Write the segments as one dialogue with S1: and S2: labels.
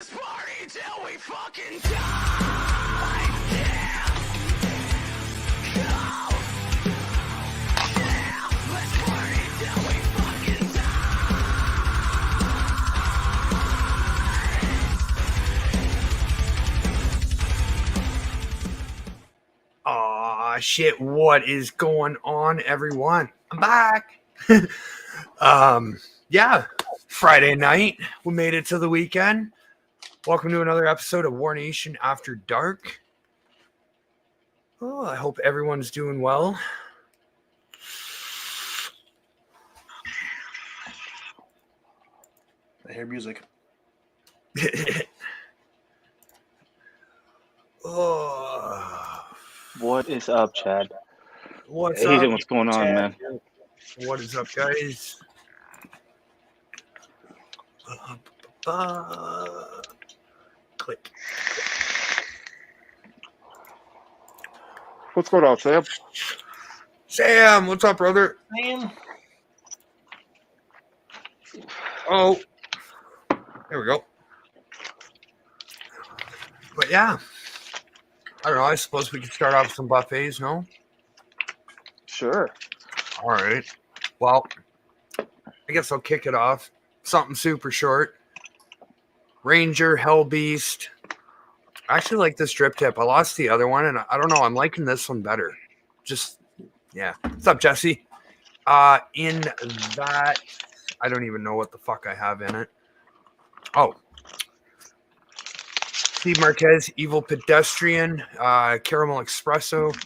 S1: Let's party till we fucking die. Yeah. Go. Yeah. Let's party till we fucking die. Aw, shit, what is going on, everyone? I'm back. Yeah, Friday night. We made it to the weekend. Welcome to another episode of WarNation After Dark. Oh, I hope everyone's doing well.
S2: I hear music.
S1: Oh,
S3: What is up, Chad?
S1: what's
S3: Hey,
S1: up?
S3: what's going on,
S1: Chad?
S3: man?
S1: What is up, guys? Click.
S3: What's going on, Sam?
S1: Sam, what's up, brother?
S2: Sam.
S1: Oh, there we go. But yeah, I don't know. I suppose we could start off with some buffets, no?
S3: Sure.
S1: All right. Well, I guess I'll kick it off. Something super short. Ranger, Hellbeast. I actually like this drip tip. I lost the other one, and I don't know. I'm liking this one better. Just, yeah. What's up, Jesse? In that, I don't even know what the fuck I have in it. Oh. Steve Marquez, Evil Pedestrian, Caramel Espresso,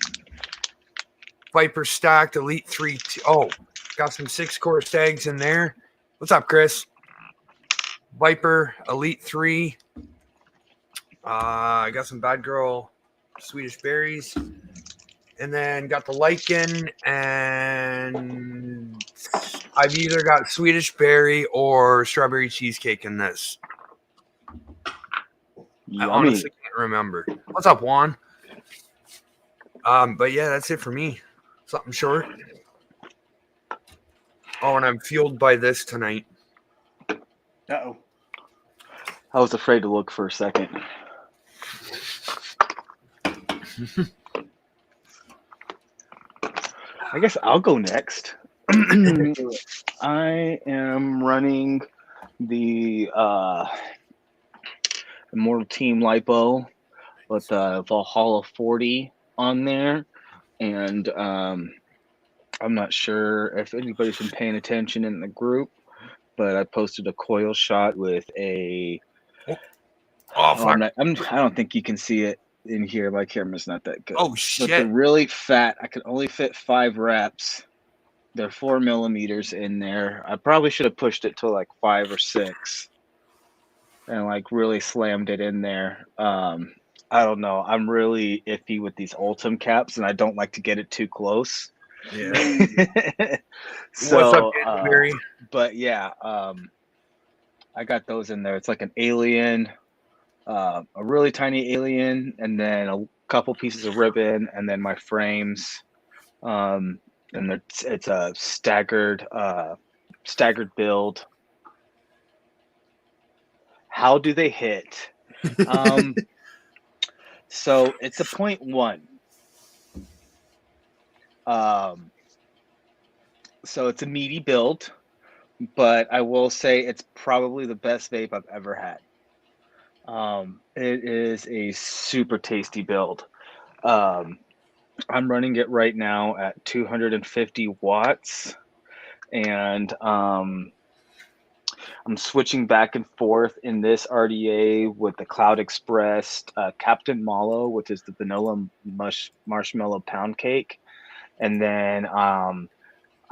S1: Viper Stacked, Elite 3. Oh, got some 6-core stags in there. What's up, Chris? Viper, Elite 3. I got some Bad Girl Swedish Berries. And then got the Lichen, and I've either got Swedish Berry or Strawberry Cheesecake in this.
S3: Yummy.
S1: I honestly can't remember. What's up, Juan? But yeah, that's it for me. Something short. Oh, and I'm fueled by this tonight.
S2: Uh-oh.
S3: I was afraid to look for a second. I guess I'll go next. I am running the Immortal Team Lipo with Valhalla 40 on there, and I'm not sure if anybody's been paying attention in the group, but I posted a coil shot with a.
S1: Oh, fuck.
S3: I don't think you can see it in here. My camera's not that good.
S1: Oh, shit.
S3: But they're really fat. I could only fit 5 reps. They're 4 millimeters in there. I probably should have pushed it to like 5 or 6 and like really slammed it in there. I don't know. I'm really iffy with these Ultim caps, and I don't like to get it too close.
S1: Yeah.
S3: So,
S1: What's up, January?
S3: But yeah, I got those in there. It's like an alien, a really tiny alien, and then a couple pieces of ribbon, and then my frames. And it's a staggered build. How do they hit? So it's a 0.1. So it's a meaty build, but I will say it's probably the best vape I've ever had. It is a super tasty build. I'm running it right now at 250 watts, and I'm switching back and forth in this RDA with the Cloud Express Captain Mallow, which is the vanilla marshmallow pound cake, and then I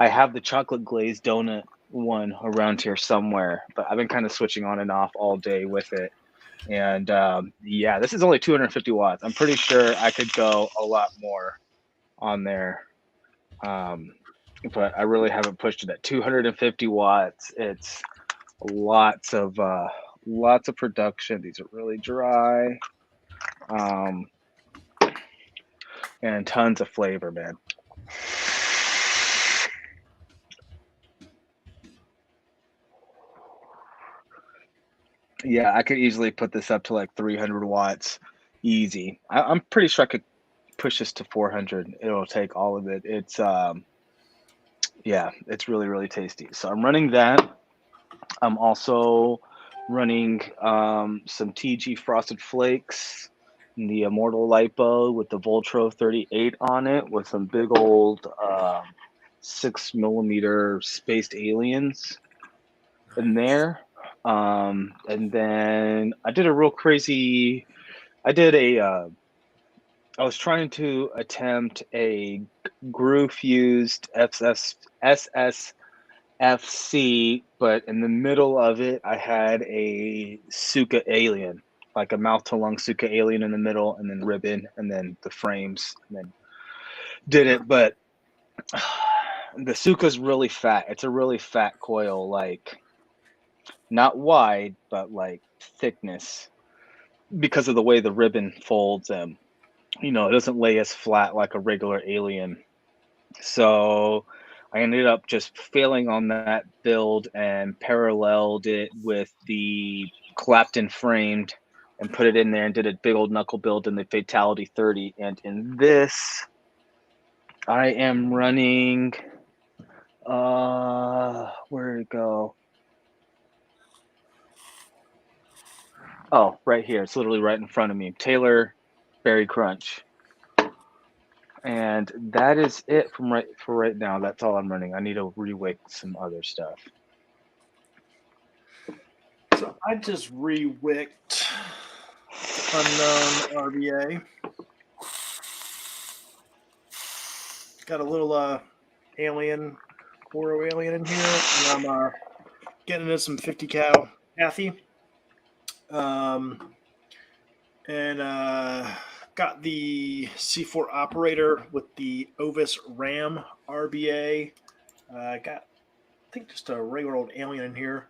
S3: have the chocolate glazed donut one around here somewhere, but I've been kind of switching on and off all day with it. And yeah, this is only 250 watts. I'm pretty sure I could go a lot more on there, but I really haven't pushed it at 250 watts. It's lots of production. These are really dry, and tons of flavor, man. Yeah, I could easily put this up to like 300 watts, easy. I'm pretty sure I could push this to 400. It'll take all of it. It's yeah, it's really really tasty. So I'm running that. I'm also running some TG Frosted Flakes, the Immortal Lipo with the Voltro 38 on it, with some big old 6 millimeter spaced aliens in there. And then I did a real crazy. I did a. I was trying to attempt a Grew fused SSFC, but in the middle of it, I had a Suka alien, like a mouth to lung Suka alien in the middle, and then ribbon, and then the frames, and then did it. But the Suka's really fat. It's a really fat coil, like not wide, but like thickness, because of the way the ribbon folds. It doesn't lay as flat like a regular alien. So I ended up just failing on that build and paralleled it with the Clapton framed and put it in there and did a big old knuckle build in the Fatality 30. And in this, I am running, where did it go? Oh, right here. It's literally right in front of me. Taylor Berry Crunch. And that is it for right now. That's all I'm running. I need to rewick some other stuff.
S2: So I just rewicked Unknown RBA. Got a little alien, Oro alien in here, and I'm getting into some 50 cal Kathy. And got the C4 operator with the Ovis Ram RBA. Got, I think, just a regular old alien in here.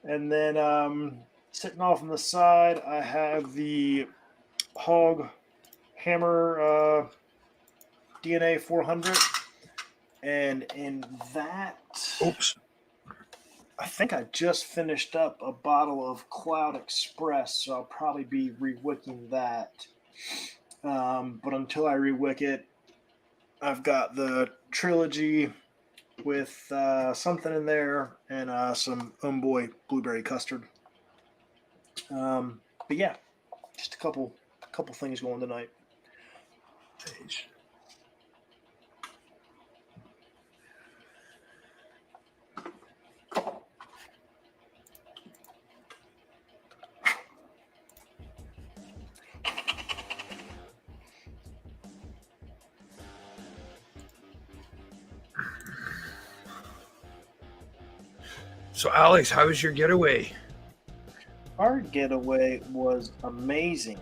S2: And then sitting off on the side, I have the Hog Hammer DNA 400. And in that,
S1: Oops.
S2: I think I just finished up a bottle of Cloud Express, so I'll probably be rewicking that. But until I rewick it, I've got the trilogy with something in there and some Boy blueberry custard. But yeah, just a couple things going tonight.
S1: So, Alex, how was your getaway?
S2: Our getaway was amazing.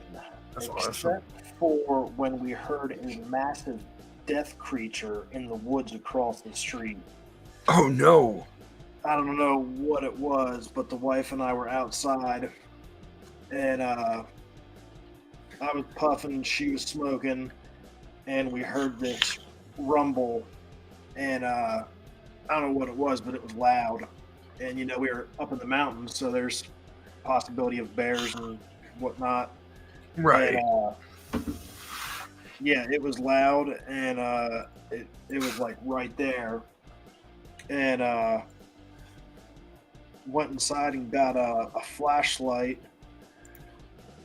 S1: That's
S2: except
S1: awesome.
S2: for when we heard a massive death creature in the woods across the street.
S1: Oh, no.
S2: I don't know what it was, but the wife and I were outside, and I was puffing, she was smoking, and we heard this rumble, and I don't know what it was, but it was loud. And we were up in the mountains, so there's possibility of bears and whatnot.
S1: Right.
S2: And, yeah, it was loud, and it was like right there. And went inside and got a flashlight.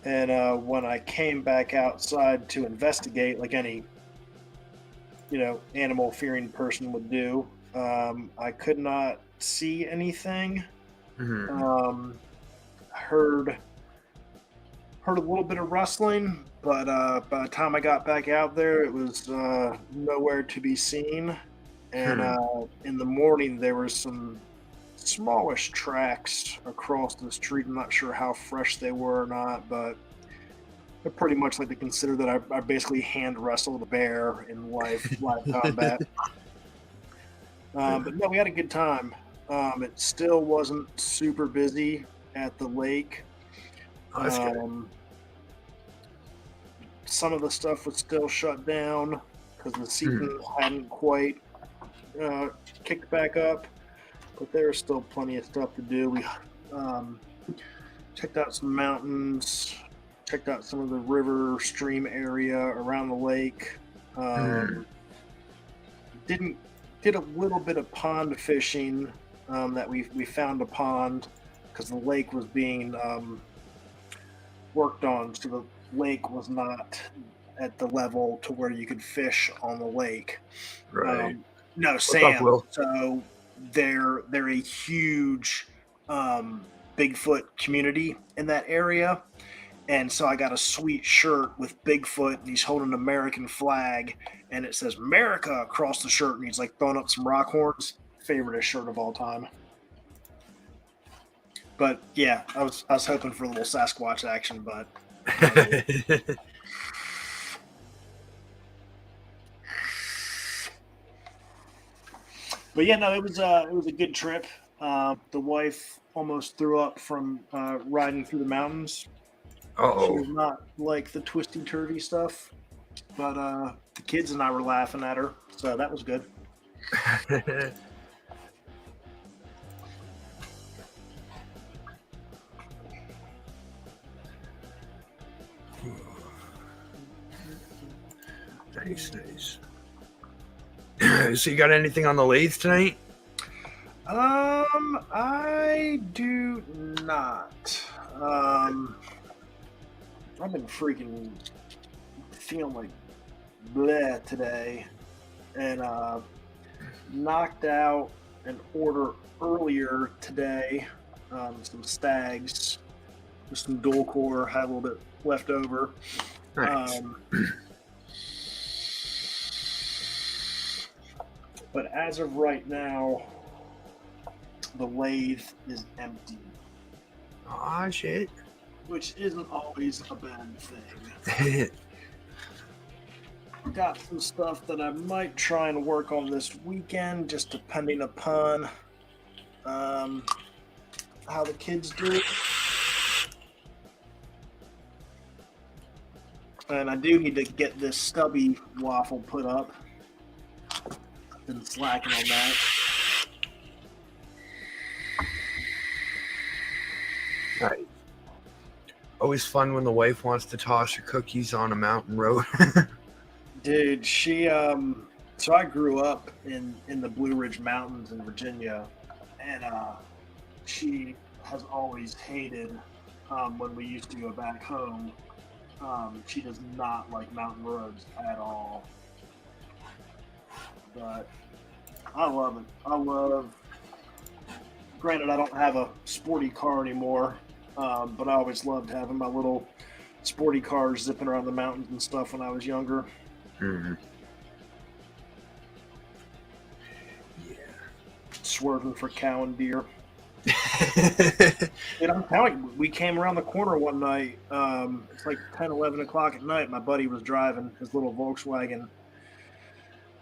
S2: And when I came back outside to investigate, like any animal fearing person would do, I could not see anything.
S1: Mhm.
S2: Heard a little bit of rustling, but by the time I got back out there, it was nowhere to be seen. And in the morning, there were some smallish tracks across the street. I'm not sure how fresh they were or not, but I pretty much like to consider that I basically hand wrestled a bear in live combat. But no, we had a good time. It still wasn't super busy at the lake.
S1: Oh, that's good.
S2: Some of the stuff was still shut down because the season hadn't quite kicked back up. but there's still plenty of stuff to do. We checked out some mountains, checked out some of the river stream area around the lake. Did a little bit of pond fishing. That we found a pond because the lake was being worked on, so the lake was not at the level to where you could fish on the lake.
S1: Right.
S2: No,
S1: What's
S2: Sam.
S1: up, Will?
S2: So they're a huge Bigfoot community in that area, and so I got a sweet shirt with Bigfoot, and he's holding an American flag, and it says America across the shirt, and he's like throwing up some rock horns. Favorite shirt of all time. But yeah, I was hoping for a little Sasquatch action, but but yeah, no, it was a good trip. The wife almost threw up from riding through the mountains. She was not like the twisty turvy stuff, but the kids and I were laughing at her, so that was good.
S1: Nice. So you got anything on the lathe tonight?
S2: I do not. I've been freaking feeling like bleh today, and knocked out an order earlier today. Some stags, just some dual core, had a little bit left over.
S1: Nice.
S2: But as of right now, the lathe is empty.
S1: Aw, shit.
S2: Which isn't always a bad thing. Got some stuff that I might try and work on this weekend, just depending upon how the kids do. And I do need to get this stubby waffle put up. Been slacking on that.
S1: Right. Always fun when the wife wants to toss her cookies on a mountain road.
S2: Dude, she so I grew up in the Blue Ridge Mountains in Virginia, and she has always hated when we used to go back home. She does not like mountain roads at all. But I love it. Granted, I don't have a sporty car anymore, but I always loved having my little sporty cars zipping around the mountains and stuff when I was younger.
S1: Mm-hmm. Yeah.
S2: Swerving for cow and deer. And I'm telling you, we came around the corner one night. It's like 10, 11 o'clock at night. My buddy was driving his little Volkswagen.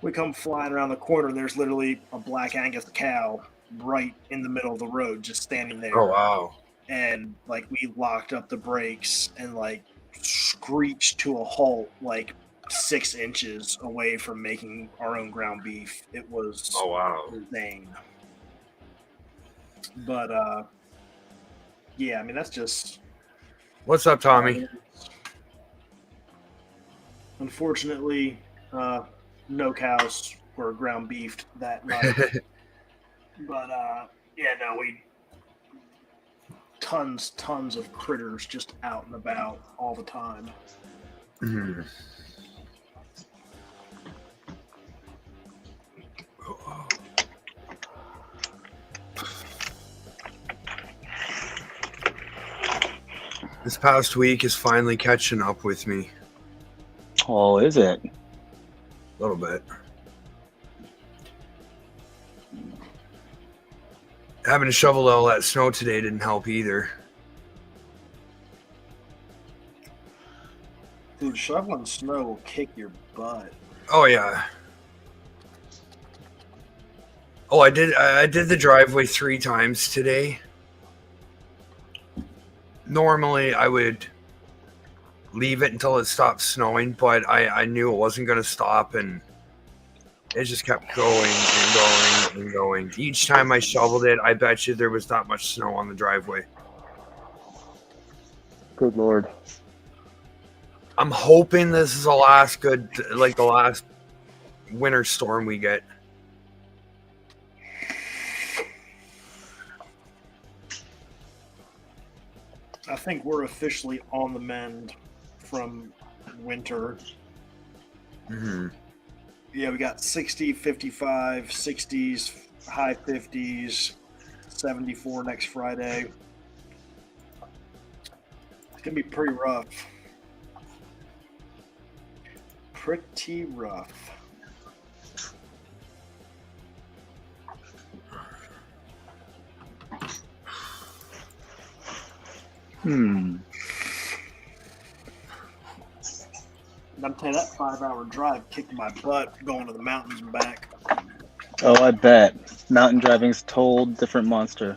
S2: We come flying around the corner, and there's literally a black Angus cow right in the middle of the road, just standing there.
S1: Oh, wow.
S2: And, like, we locked up the brakes and, like, screeched to a halt, like, 6 inches away from making our own ground beef. It was insane. But, yeah, I mean, that's just...
S1: What's up, Tommy?
S2: Unfortunately, no cows were ground beefed that night. But, yeah, no, we... Tons of critters just out and about all the time.
S1: Mm-hmm. This past week is finally catching up with me.
S3: Oh, is it?
S1: A little bit. Having to shovel all that snow today didn't help either.
S2: Dude, shoveling snow will kick your butt.
S1: Oh yeah. Oh, I did the driveway 3 times today. Normally I would leave it until it stopped snowing, but I knew it wasn't going to stop, and It just kept going and going and going. Each time I shoveled it, I bet you there was not much snow on the driveway.
S3: Good Lord.
S1: I'm hoping this is the last the last winter storm we get.
S2: I think we're officially on the mend from winter.
S1: Mm-hmm.
S2: Yeah, we got 60, 55, 60s, high 50s, 74 next Friday. It's going to be pretty rough. Pretty rough.
S3: Hmm.
S2: I'm telling you, that 5-hour drive kicked my butt going to the mountains and back.
S3: Oh, I bet. Mountain driving's a total different monster.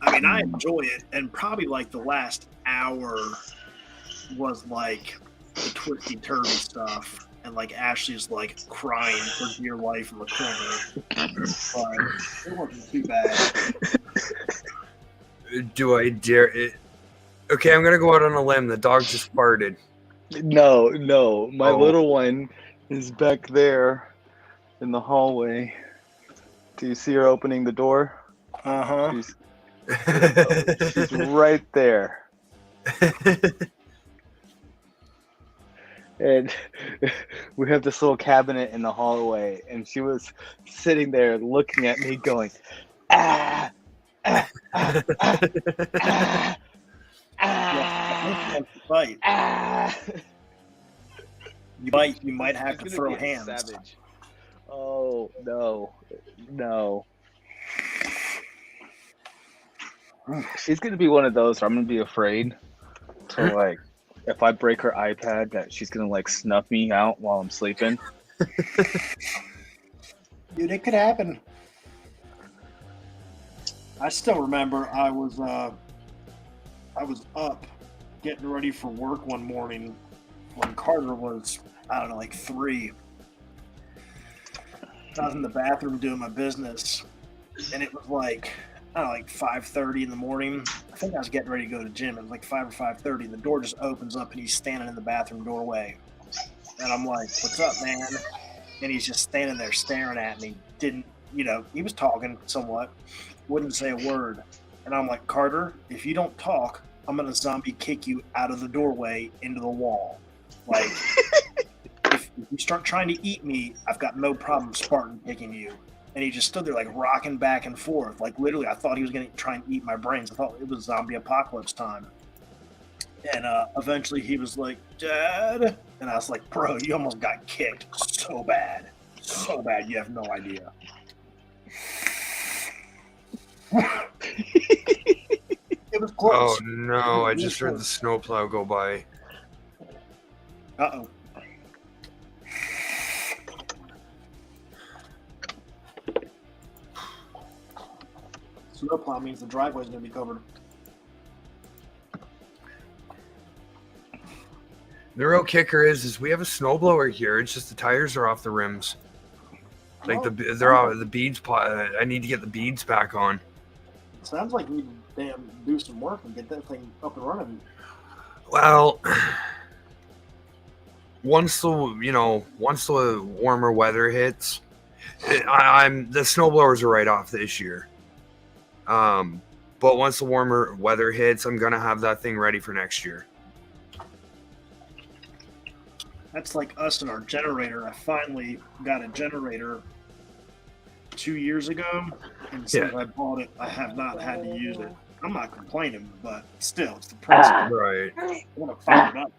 S2: I mean, I enjoy it, and probably like the last hour was like the twisty turvy stuff, and like Ashley's like crying for dear life in the corner. But it wasn't too bad.
S1: Do I dare it? Okay, I'm gonna go out on a limb. The dog just farted.
S3: No. My
S1: Oh.
S3: little one is back there in the hallway. Do you see her opening the door?
S2: Uh-huh.
S3: She's right there. And we have this little cabinet in the hallway, and she was sitting there looking at me going, ah, ah, ah, ah, ah,
S2: Yeah, fight.
S3: ah.
S2: You might have
S3: She's
S2: to
S3: gonna
S2: throw
S3: be a
S2: hands.
S3: savage. Oh, no. She's gonna be one of those where I'm gonna be afraid to, like, if I break her iPad, that she's gonna like snuff me out while I'm sleeping.
S2: Dude, it could happen. I still remember I was up getting ready for work one morning when Carter was, I don't know, like 3. I was in the bathroom doing my business, and it was like, I don't know, like 5:30 in the morning. I think I was getting ready to go to the gym. It was like 5 or 5:30, and the door just opens up, and he's standing in the bathroom doorway. And I'm like, what's up, man? And he's just standing there staring at me. Didn't, he was talking somewhat, wouldn't say a word. And I'm like, Carter, if you don't talk, I'm going to zombie kick you out of the doorway into the wall. Like, if you start trying to eat me, I've got no problem Spartan kicking you. And he just stood there like rocking back and forth. Like literally, I thought he was going to try and eat my brains. I thought it was zombie apocalypse time. And eventually he was like, Dad. And I was like, bro, you almost got kicked so bad. So bad, you have no idea. It was close.
S1: Oh no, I just heard the snowplow go by.
S2: Uh-oh. Snowplow means the driveway's going to be covered.
S1: The real kicker is we have a snowblower here. It's just the tires are off the rims. Like they're off the beads. I need to get the beads back on.
S2: Sounds like you need to do some work and get that thing up and running.
S1: Well, once the warmer weather hits, the snowblowers are right off this year. But once the warmer weather hits, I'm gonna have that thing ready for next year.
S2: That's like us and our generator. I finally got a generator 2 years ago, and since I bought it, I have not had to use it. I'm not complaining, but still, it's the principle.
S1: Right.
S2: I want to fire it up.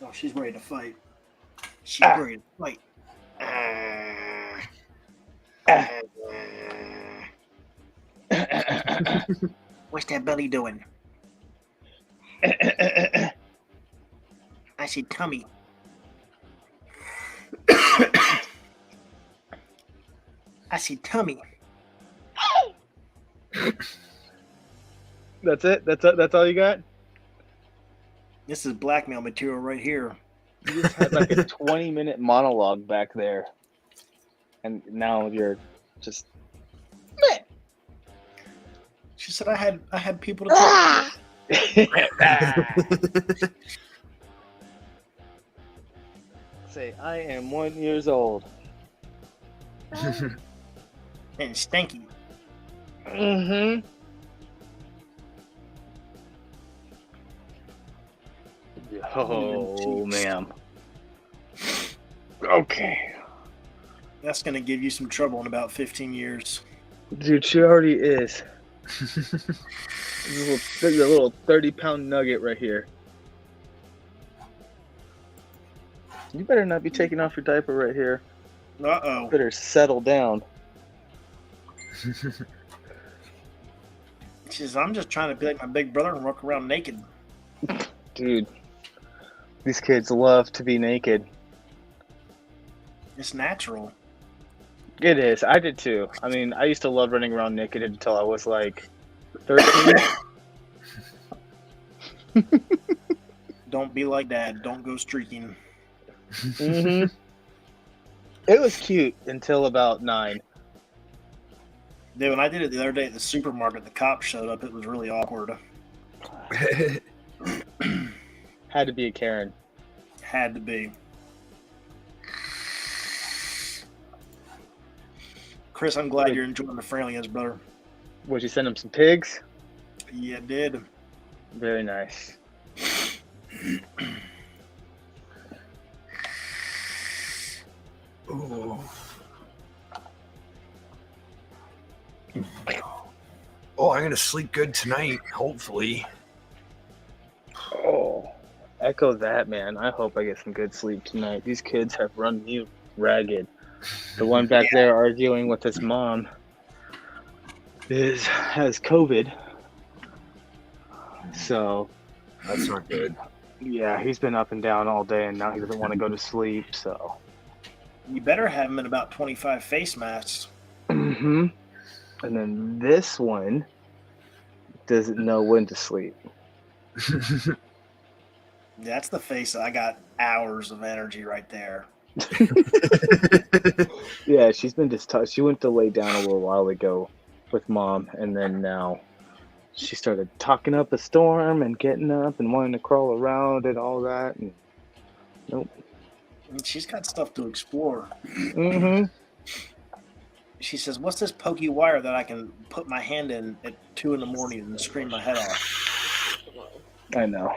S2: Oh, she's ready to fight. She's ready to fight. What's that belly doing? I said tummy. I said tummy.
S3: That's it? That's all you got?
S2: This is blackmail material right here.
S3: You just had like a 20-minute monologue back there, and now you're just.
S2: She said I had people to talk
S3: to. Say, I am 1 year old.
S2: and stinky.
S3: Mm-hmm. Oh, ma'am. Okay.
S2: That's gonna give you some trouble in about 15 years.
S3: Dude, she already is. There's a little 30-pound nugget right here. You better not be taking off your diaper right here.
S2: Uh-oh.
S3: You better settle down.
S2: She says, I'm just trying to be like my big brother and walk around naked.
S3: Dude, these kids love to be naked.
S2: It's natural.
S3: It is. I did too. I mean, I used to love running around naked until I was like 13.
S2: Don't be like Dad. Don't go streaking.
S3: Mm-hmm. It was cute until about 9.
S2: Dude, when I did it the other day at the supermarket, the cops showed up. It was really awkward.
S3: Had to be a Karen.
S2: Had to be. Chris, I'm glad you're enjoying the friendliness, brother.
S3: Would you send him some pigs?
S2: Yeah, it did.
S3: Very nice.
S1: Ooh. Oh, I'm gonna sleep good tonight, hopefully.
S3: Oh, echo that, man. I hope I get some good sleep tonight. These kids have run me ragged. The one back there arguing with his mom has COVID. So
S1: That's not good.
S3: yeah, he's been up and down all day, and now he doesn't want to go to sleep. So
S2: You better have him in about 25 face masks.
S3: mm-hmm. And then this one doesn't know when to sleep.
S2: That's the face. I got hours of energy right there.
S3: Yeah, she's been just she went to lay down a little while ago with mom, and then now she started talking up a storm and getting up and wanting to crawl around and all that. And nope.
S2: And she's got stuff to explore.
S3: Mm-hmm.
S2: She says, what's this pokey wire that I can put my hand in at 2 in the morning and scream my head off?
S3: I know.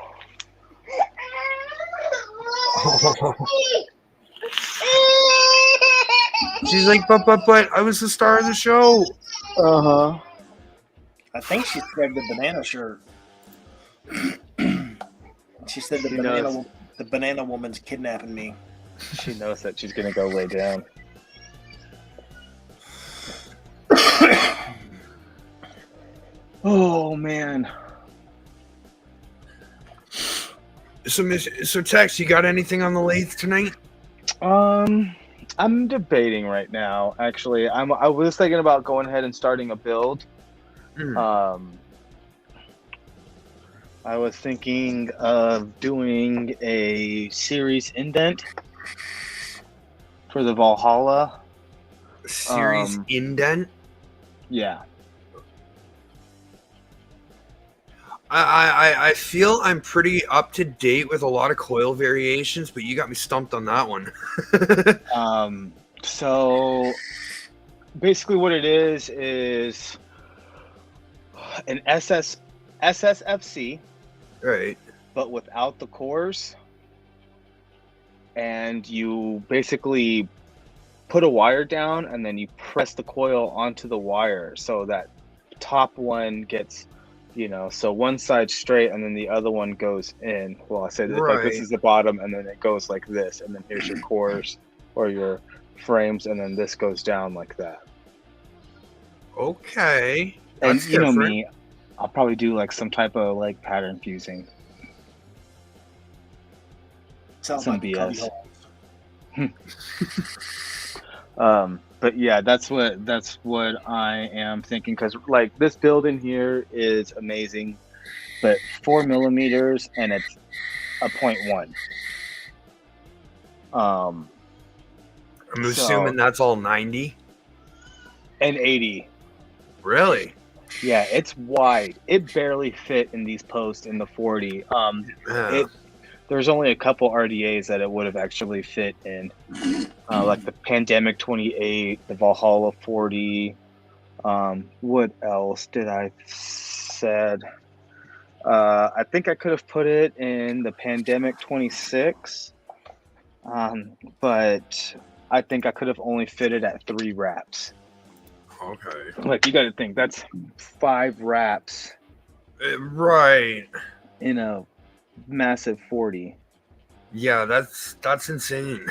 S1: She's like, but I was the star of the show.
S3: Uh-huh.
S2: I think she said the banana shirt. She said the banana woman's kidnapping me.
S3: She knows that she's gonna go lay down. Oh man.
S1: So Tex, you got anything on the lathe tonight?
S3: I'm debating right now. Actually, I was thinking about going ahead and starting a build. I was thinking of doing a series indent for the Valhalla.
S1: Series indent?
S3: Yeah.
S1: I feel I'm pretty up to date with a lot of coil variations, but you got me stumped on that one.
S3: So basically what it is an SSFC,
S1: Right.
S3: but without the cores, and you basically put a wire down and then you press the coil onto the wire so that top one gets, so one side straight and then the other one goes in. Well, I said like this is the bottom and then it goes like this, and then here's your cores or your frames, and then this goes down like that.
S1: Okay.
S3: And
S1: That's
S3: you know
S1: different.
S3: me, I'll probably do like some type of like pattern fusing.
S2: Sounds
S3: Some
S2: like
S3: BS.
S2: cubbyhole.
S3: But yeah, that's what I am thinking, because like this build in here is amazing, but 4 millimeters and it's a 0.1.
S1: I'm assuming that's all 90.
S3: And 80.
S1: Really?
S3: Yeah, it's wide. It barely fit in these posts in the 40.
S1: Yeah.
S3: There's only a couple RDAs that it would have actually fit in, like the Pandemic 28, the Valhalla 40. What else did I said? I think I could have put it in the Pandemic 26, but I think I could have only fitted at 3 wraps.
S1: Okay.
S3: Like, you got to think that's 5 wraps
S1: Right.
S3: in a massive 40.
S1: Yeah, that's insane.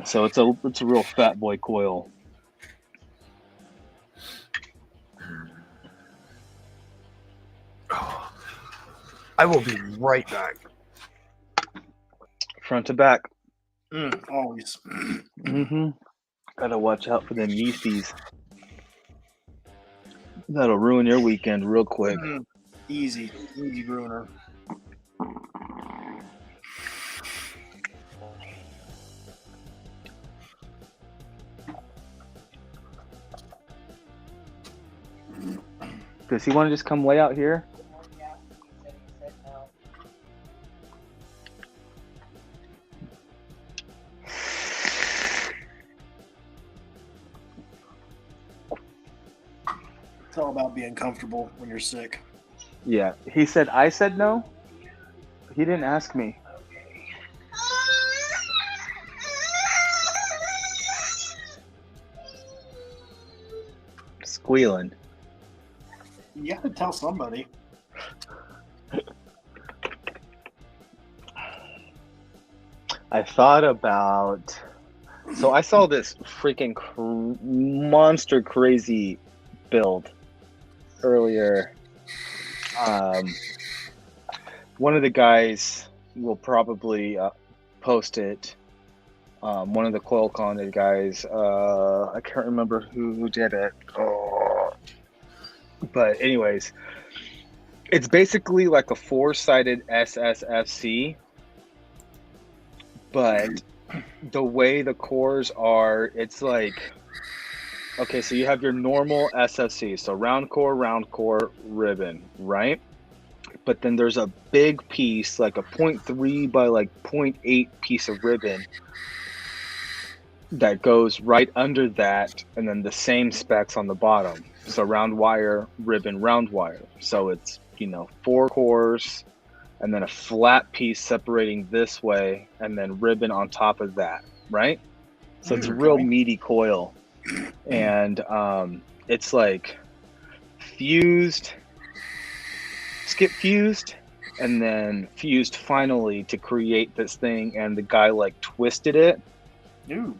S3: So it's a real fat boy coil.
S1: Oh, I will be right back.
S3: Front to back.
S2: Always.
S3: Mm-hmm. Gotta watch out for them yeasties. That'll ruin your weekend real quick.
S2: Easy ruiner.
S3: Does he want to just come lay out here?
S4: Yeah, he said no.
S2: It's all about being comfortable when you're sick.
S3: Yeah. He said I said no? He didn't ask me. Squealing.
S2: You got to tell somebody.
S3: I thought about... So I saw this freaking monster crazy build earlier. One of the guys will probably post it. One of the Coil Condit guys. I can't remember who did it. But anyways, it's basically like a 4-sided SSFC, but the way the cores are, it's like, okay, so you have your normal SFC, so round core, ribbon, right? But then there's a big piece, like a 0.3 by like 0.8 piece of ribbon that goes right under that, and then the same specs on the bottom. So round wire, ribbon, round wire. So it's, 4 cores, and then a flat piece separating this way, and then ribbon on top of that, right? So it's a real meaty coil. And it's like fused, skip fused, and then fused finally to create this thing, and the guy like twisted it.
S2: Ooh.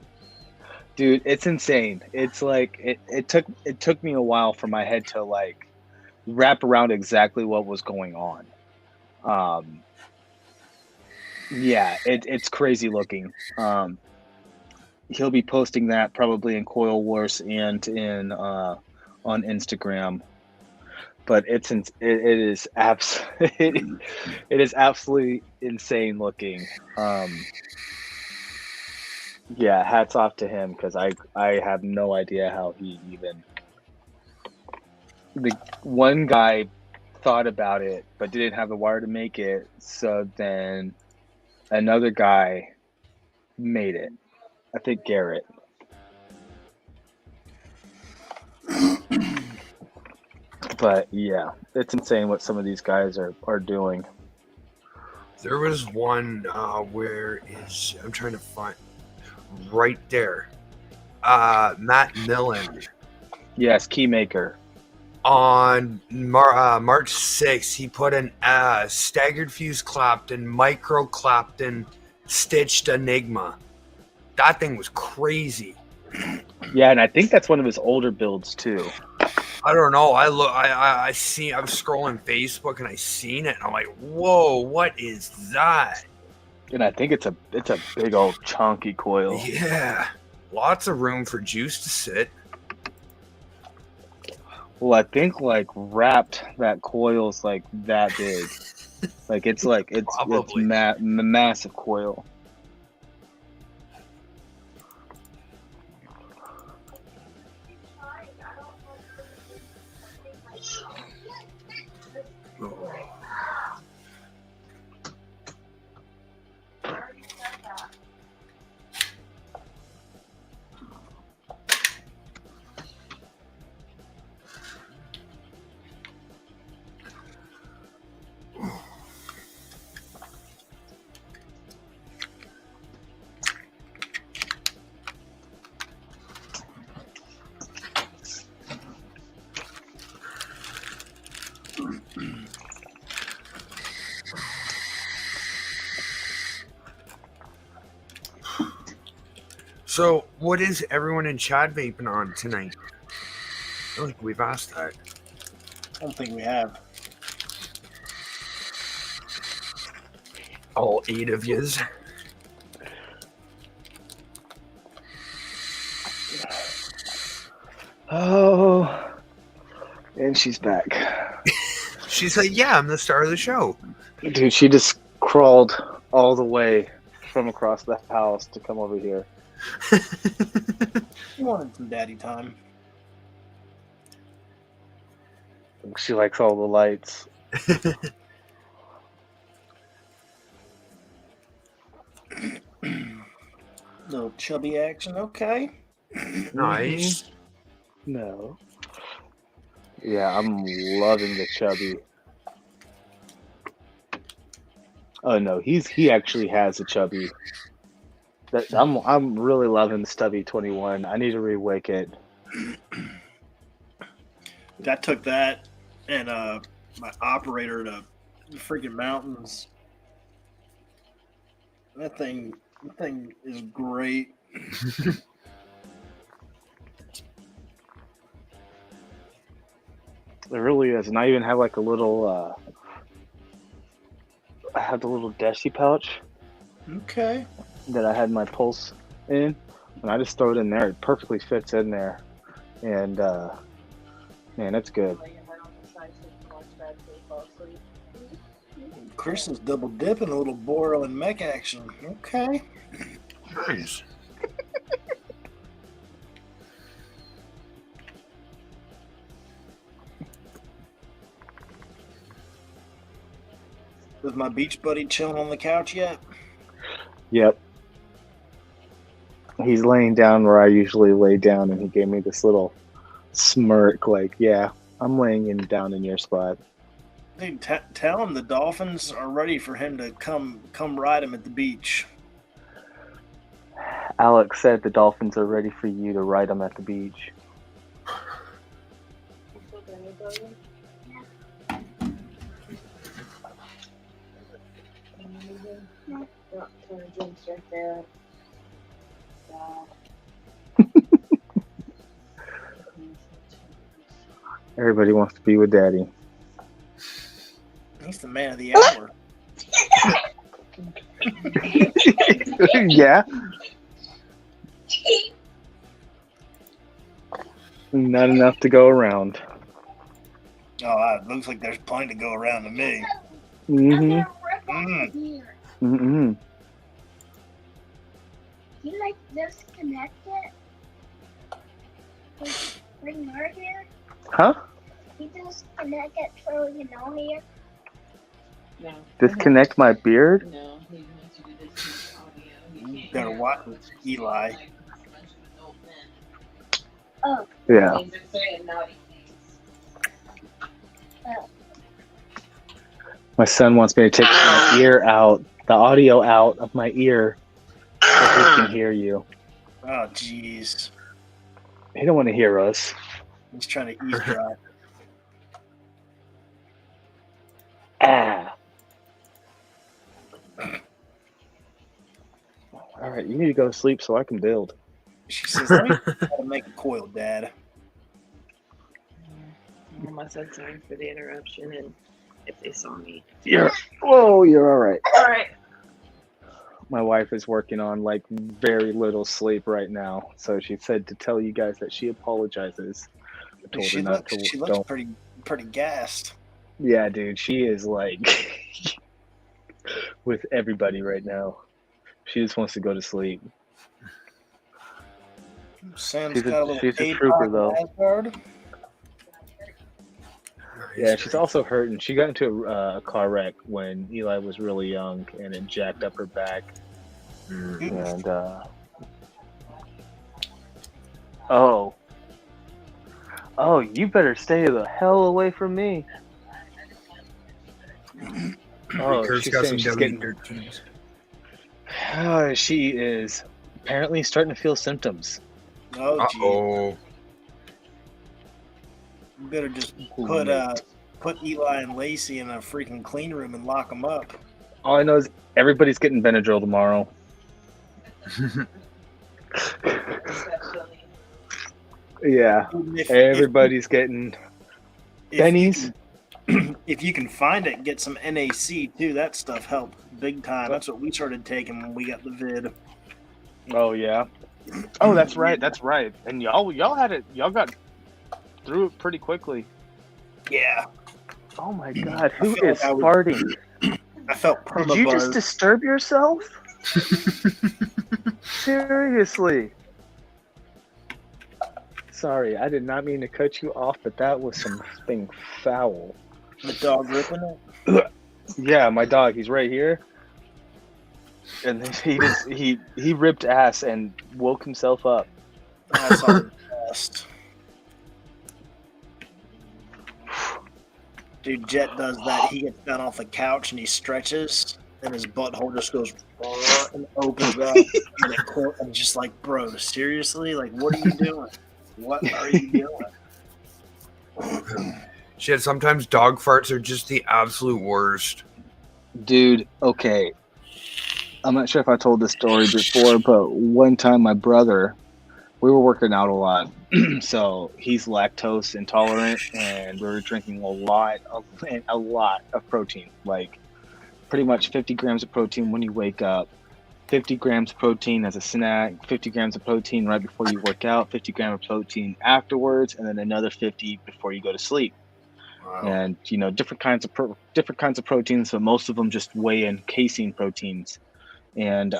S3: Dude, it's insane. It's like it took me a while for my head to like wrap around exactly what was going on. Yeah, it's crazy looking. He'll be posting that probably in Coil Wars and in on Instagram. But it is absolutely insane looking. Yeah, hats off to him, because I have no idea how he even... The one guy thought about it but didn't have the wire to make it, so then another guy made it. I think Garrett. But yeah, it's insane what some of these guys are doing.
S1: There was one where I'm trying to find right there. Matt Millen.
S3: Yes, Keymaker.
S1: On March 6th, he put an staggered fuse Clapton, micro Clapton, stitched Enigma. That thing was crazy.
S3: Yeah, and I think that's one of his older builds too.
S1: I don't know. I was scrolling Facebook and I seen it, and I'm like, whoa, what is that?
S3: And I think it's a big old chunky coil.
S1: Yeah, lots of room for juice to sit.
S3: Well, I think like wrapped, that coil's like that big. It's
S1: Probably.
S3: massive coil.
S1: So, what is everyone in chat vaping on tonight? I feel like we've asked that.
S2: I don't think we have.
S1: All 8 of yous.
S3: Oh, and she's back.
S1: She's like, yeah, I'm the star of the show.
S3: Dude, she just crawled all the way from across the house to come over here.
S2: You wanted some daddy time.
S3: She likes all the lights.
S2: Little chubby action, okay.
S1: Nice.
S3: No. Yeah, I'm loving the chubby. Oh no, he actually has a chubby. I'm really loving the stubby 21. I need to re-wake it.
S2: I took that and my operator to the freaking mountains. That thing is great.
S3: It really is, and I even have like a little. I have the little Desi pouch
S2: Okay.
S3: that I had my pulse in, and I just throw it in there. It perfectly fits in there, and man, it's good.
S4: Lay your head on the side so you can watch that till you fall asleep.
S2: Chris is double dipping a little Boro and mech action. Okay.
S1: Nice.
S2: Is my beach buddy chilling on the couch yet?
S3: Yep. He's laying down where I usually lay down, and he gave me this little smirk, like, "Yeah, I'm laying down in your spot."
S2: Dude, tell him the dolphins are ready for him to come ride him at the beach.
S3: Alex said the dolphins are ready for you to ride them at the beach.
S4: You still got any building? No. Turn the drinks right there.
S3: Everybody wants to be with Daddy.
S2: He's the man of the hour.
S3: Yeah. Not enough to go around.
S2: Oh, it looks like there's plenty to go around to me.
S3: Mm-hmm.
S2: Mm.
S3: Mm-hmm.
S5: You like disconnect it? Bring her here?
S3: Huh?
S5: You disconnect it so you know here?
S4: No.
S3: Disconnect my beard?
S4: No, he wants you to disconnect audio. He can't
S2: Better
S4: hear
S2: watch
S4: it.
S2: Eli.
S4: Like, adult men.
S5: Oh,
S3: Yeah.
S4: He's been saying naughty things.
S3: My son wants me to take my ear out, the audio out of my ear, so he can hear you.
S2: Oh, jeez.
S3: He don't want to hear us.
S2: He's trying to eavesdrop.
S3: Ah. All right, you need to go to sleep so I can build.
S2: She says, let me try to make a coil, Dad.
S6: I said sorry for the interruption, and if they saw me.
S3: You're all right.
S6: All right.
S3: My wife is working on like very little sleep right now, so she said to tell you guys that she apologizes. I told
S2: She
S3: her not
S2: looks
S3: to.
S2: pretty gassed.
S3: Yeah, dude, she is like with everybody right now. She just wants to go to sleep.
S2: Sam's got a little
S3: She's a
S2: APOC
S3: trooper though.
S2: Asgard.
S3: Yeah, she's also hurting. She got into a car wreck when Eli was really young, and it jacked up her back. And oh, you better stay the hell away from me. Oh,
S1: Kurt's
S3: she's
S1: got
S3: saying
S1: some
S3: she's getting.
S1: WDRTs.
S3: She is apparently starting to feel symptoms.
S2: Oh, gee.
S1: Uh-oh.
S2: You better just
S3: Ooh,
S2: put Eli and Lacey in a freaking clean room and lock them up.
S3: All I know is everybody's getting Benadryl tomorrow. Yeah, everybody's getting pennies.
S2: If you can find it, get some NAC too. That stuff helped big time. That's what we started taking when we got the vid.
S3: Oh yeah. Oh, that's right. That's right. And y'all had it. Y'all got through it pretty quickly.
S2: Yeah.
S3: Oh my God, who
S2: feel
S3: is
S2: like I would-
S3: farting?
S2: I felt
S3: Did you just
S2: permabuzz.
S3: disturb yourself? Seriously. Sorry, I did not mean to cut you off, but that was something foul.
S2: The dog ripping it.
S3: Yeah, my dog, he's right here. And then he ripped ass and woke himself up.
S2: That's all the best. Dude, Jet does that. He gets down off the couch and he stretches, and his butthole just goes and opens up. And I'm just like, bro, seriously? Like, what are you doing? What are you doing?
S1: Shit, sometimes dog farts are just the absolute worst.
S3: Dude, okay. I'm not sure if I told this story before, but one time my brother, we were working out a lot. So he's lactose intolerant, and we were drinking a lot of protein, like pretty much 50 grams of protein when you wake up, 50 grams of protein as a snack, 50 grams of protein right before you work out, 50 grams of protein afterwards, and then another 50 before you go to sleep.
S2: Wow.
S3: And different kinds of proteins, but most of them just weigh in casein proteins. And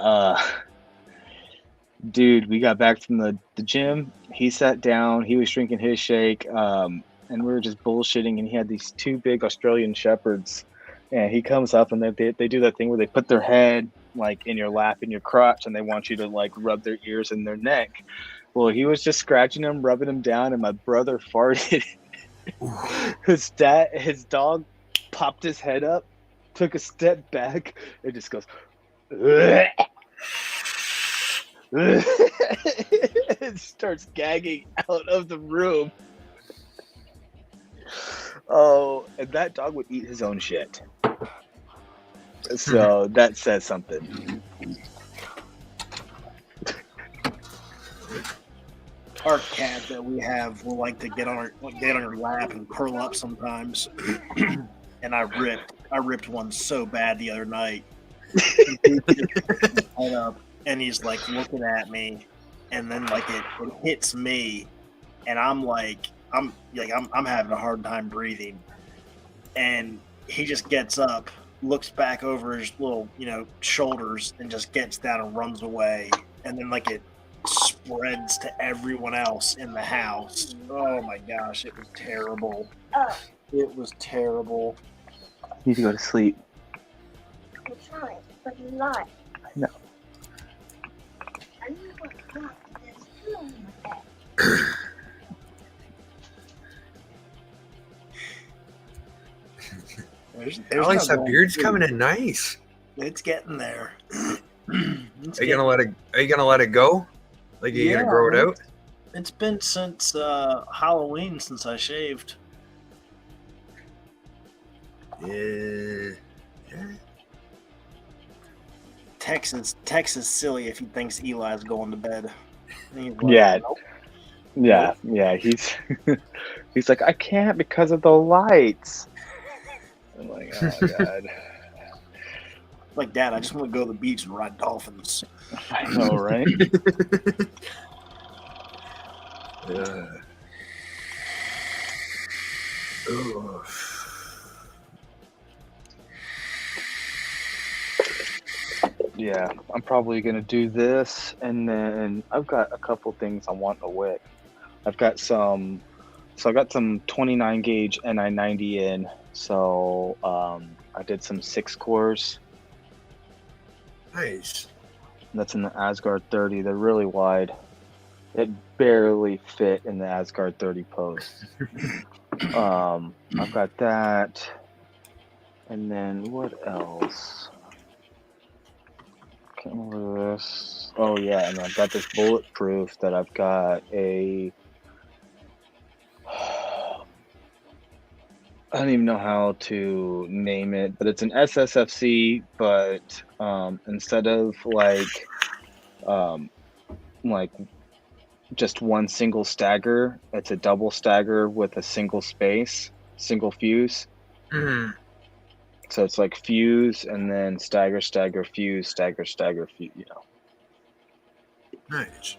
S3: dude, we got back from the gym. He sat down. He was drinking his shake, and we were just bullshitting. And he had these two big Australian shepherds, and he comes up and they do that thing where they put their head like in your lap, in your crotch, and they want you to like rub their ears and their neck. Well, he was just scratching them, rubbing them down, and my brother farted. His dog popped his head up, took a step back, and just goes. It starts gagging out of the room. Oh, and that dog would eat his own shit. So that says something.
S2: Our cat that we have will like to get on her lap and curl up sometimes. And I ripped one so bad the other night. Head up, and he's like looking at me, and then like it hits me, and I'm having a hard time breathing, and he just gets up, looks back over his little shoulders, and just gets down and runs away, and then like it spreads to everyone else in the house. Oh my gosh, it was terrible. It was terrible.
S3: You need to go to sleep.
S5: I'm trying, but you're not.
S3: I know.
S5: I know what God is doing with that.
S2: There's
S1: Alex,
S2: no
S1: that
S2: going
S1: beard's
S2: through.
S1: coming in nice.
S2: It's getting there.
S1: Are you gonna let it go? Like, are you gonna grow it out?
S2: It's been since Halloween since I shaved.
S1: Yeah.
S2: Texas silly if he thinks Eli's going to bed. And he's like,
S3: Yeah.
S2: "Nope."
S3: Yeah. He's like, I can't because of the lights. I'm like, oh God.
S2: Like, Dad, I just want to go to the beach and ride dolphins.
S3: I know, right?
S1: Yeah. Ugh.
S3: Yeah, I'm probably gonna do this, and then I've got a couple things I want to wick. I've got some, so I got some 29 gauge NI90 in. So I did some 6 cores.
S1: Nice.
S3: That's in the Asgard 30. They're really wide. It barely fit in the Asgard 30 post. I've got that, and then what else? Can't remember this. Oh yeah, and I've got this bulletproof that I've got a. I don't even know how to name it, but it's an SSFC, but instead of like just one single stagger, it's a double stagger with a single fuse.
S1: Mhm.
S3: So it's like fuse and then stagger, stagger, fuse, stagger, stagger, fuse,
S1: Nice.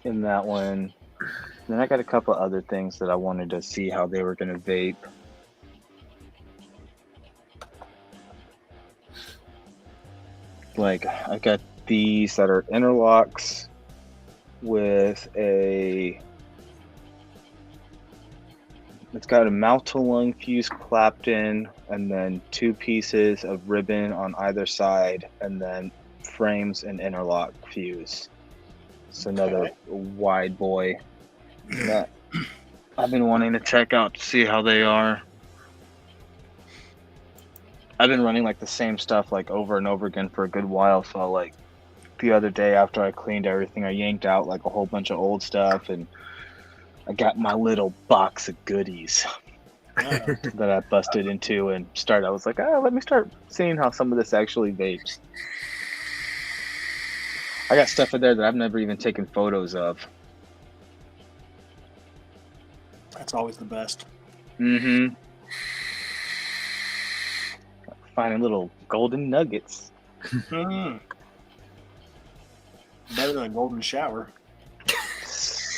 S3: in that one. Then I got a couple other things that I wanted to see how they were going to vape. Like I got these that are interlocks with it's got a mouth to lung fuse clapped in, and then 2 pieces of ribbon on either side, and then frames and interlock fuse. It's another wide boy that I've been wanting to check out to see how they are. I've been running like the same stuff like over and over again for a good while, so like the other day after I cleaned everything, I yanked out like a whole bunch of old stuff, and I got my little box of goodies that I busted into and started. I was like, let me start seeing how some of this actually vapes. I got stuff in there that I've never even taken photos of.
S2: That's always the best.
S3: Mm-hmm. Finding little golden nuggets.
S2: Better than a golden shower.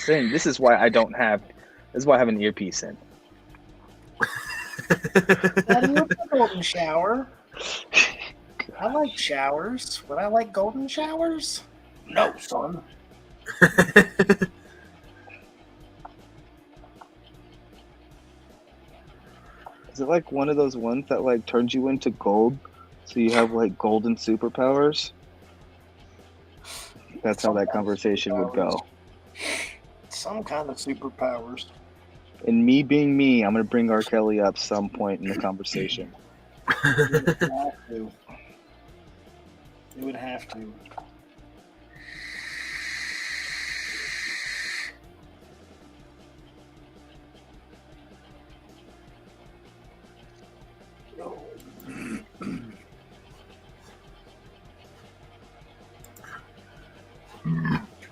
S3: This is why I have an earpiece in.
S2: Daddy, what's a golden shower? I like showers. Would I like golden showers? No, son.
S3: Is it like one of those ones that like turns you into gold, so you have like golden superpowers? That's how that conversation would go.
S2: Some kind of superpowers.
S3: And me being me, I'm gonna bring R. Kelly up some point in the conversation.
S2: It would have to. It would have to.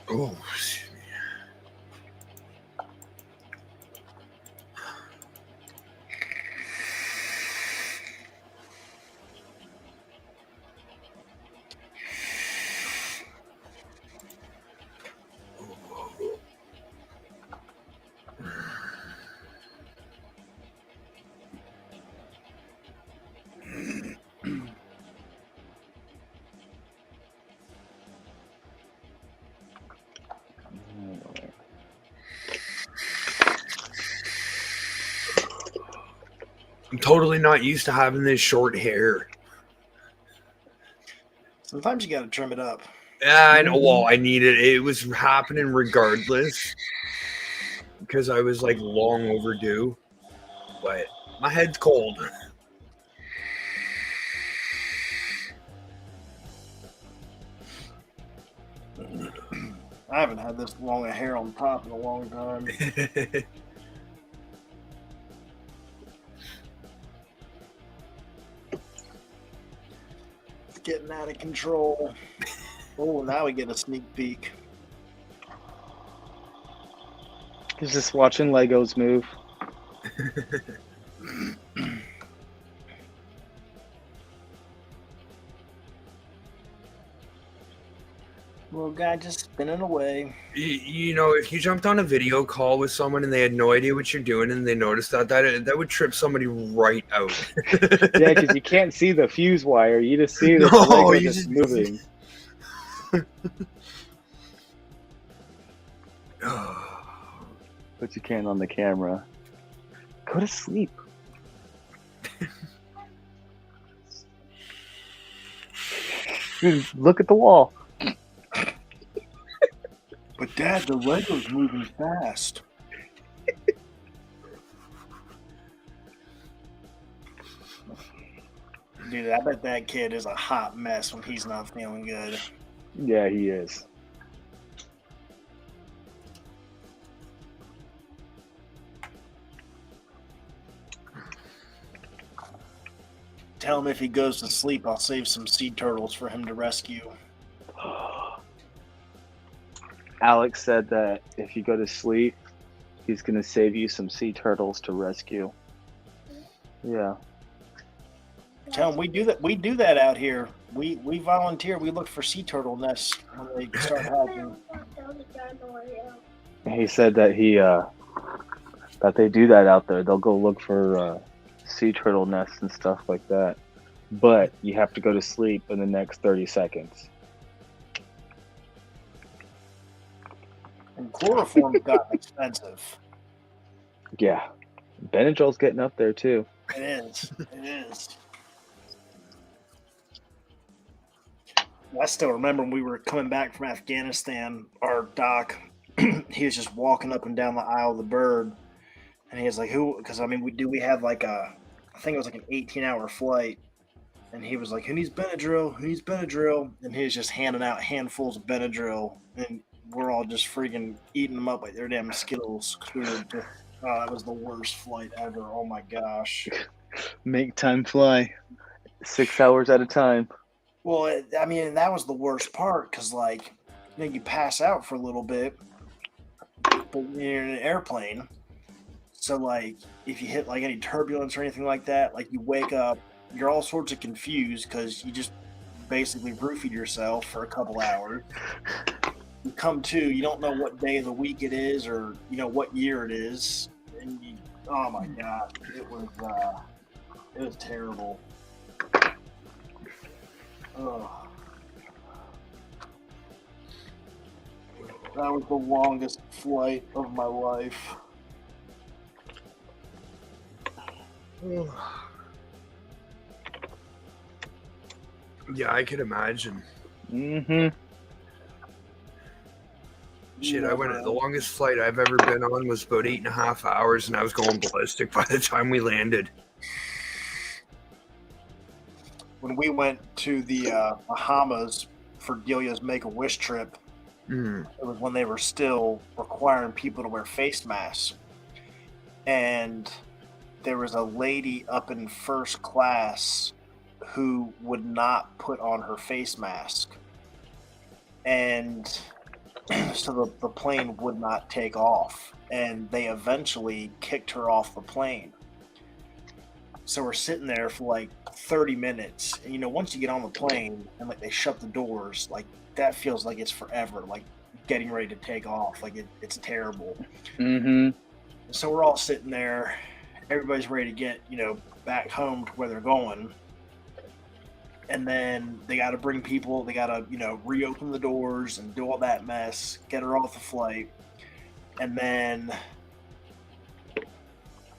S1: Oh. I'm totally not used to having this short hair.
S2: Sometimes you gotta trim it up.
S1: Yeah, I know. Well, I need it. It was happening regardless because I was like long overdue. But my head's cold.
S2: I haven't had this long a hair on top in a long time. It's getting out of control. Oh, now we get a sneak peek.
S3: He's just watching Legos move.
S2: little guy just spinning away.
S1: You know, if you jumped on a video call with someone and they had no idea what you're doing and they noticed that would trip somebody right out.
S3: Yeah, because you can't see the fuse wire. You just see this
S1: No,
S3: Lego
S1: you
S3: just moving. But you can't on the camera. Go to sleep. Just look at the wall.
S2: But Dad, the Lego's moving fast. Dude, I bet that kid is a hot mess when he's not feeling good.
S3: Yeah, he is.
S2: Tell him if he goes to sleep, I'll save some sea turtles for him to rescue.
S3: Alex said that if you go to sleep, he's going to save you some sea turtles to rescue. Yeah.
S2: Tell him we do that. We do that out here. We volunteer. We look for sea turtle nests when they start hatching.
S3: He said that that they do that out there. They'll go look for sea turtle nests and stuff like that. But you have to go to sleep in the next 30 seconds.
S2: And chloroform's gotten expensive.
S3: Yeah. Benadryl's getting up there too.
S2: It is. It is. I still remember when we were coming back from Afghanistan, our doc, he was just walking up and down the aisle of the bird. And he was like, who? Because, I mean, we had like I think it was like an 18-hour flight. And he was like, who needs Benadryl? Who needs Benadryl? And he was just handing out handfuls of Benadryl. And we're all just freaking eating them up like they're damn Skittles. We were just, oh, that was the worst flight ever. Oh my gosh.
S3: Make time fly. 6 hours at a time.
S2: Well, I mean, that was the worst part because, like, you know, you pass out for a little bit, but you're in an airplane. So, like, if you hit, like, any turbulence or anything like that, like, you wake up, you're all sorts of confused because you just basically roofied yourself for a couple hours. You come to, you don't know what day of the week it is or, you know, what year it is. And you, oh, my God, it was terrible. Oh. That was the longest flight of my life.
S1: Yeah, I could imagine.
S3: Mm-hmm.
S1: Shit, I went. The longest flight I've ever been on was about 8.5 hours, and I was going ballistic by the time we landed.
S2: When we went to the Bahamas for Delia's Make-A-Wish trip, it was when they were still requiring people to wear face masks. And there was a lady up in first class who would not put on her face mask. And so the plane would not take off. And they eventually kicked her off the plane. So we're sitting there for like 30 minutes. And, you know, once you get on the plane and like they shut the doors, like that feels like it's forever, like getting ready to take off. Like it's terrible.
S3: Mm-hmm.
S2: So we're all sitting there. Everybody's ready to get, you know, back home to where they're going. And then they got to bring people, they got to, you know, reopen the doors and do all that mess, get her off the flight. And then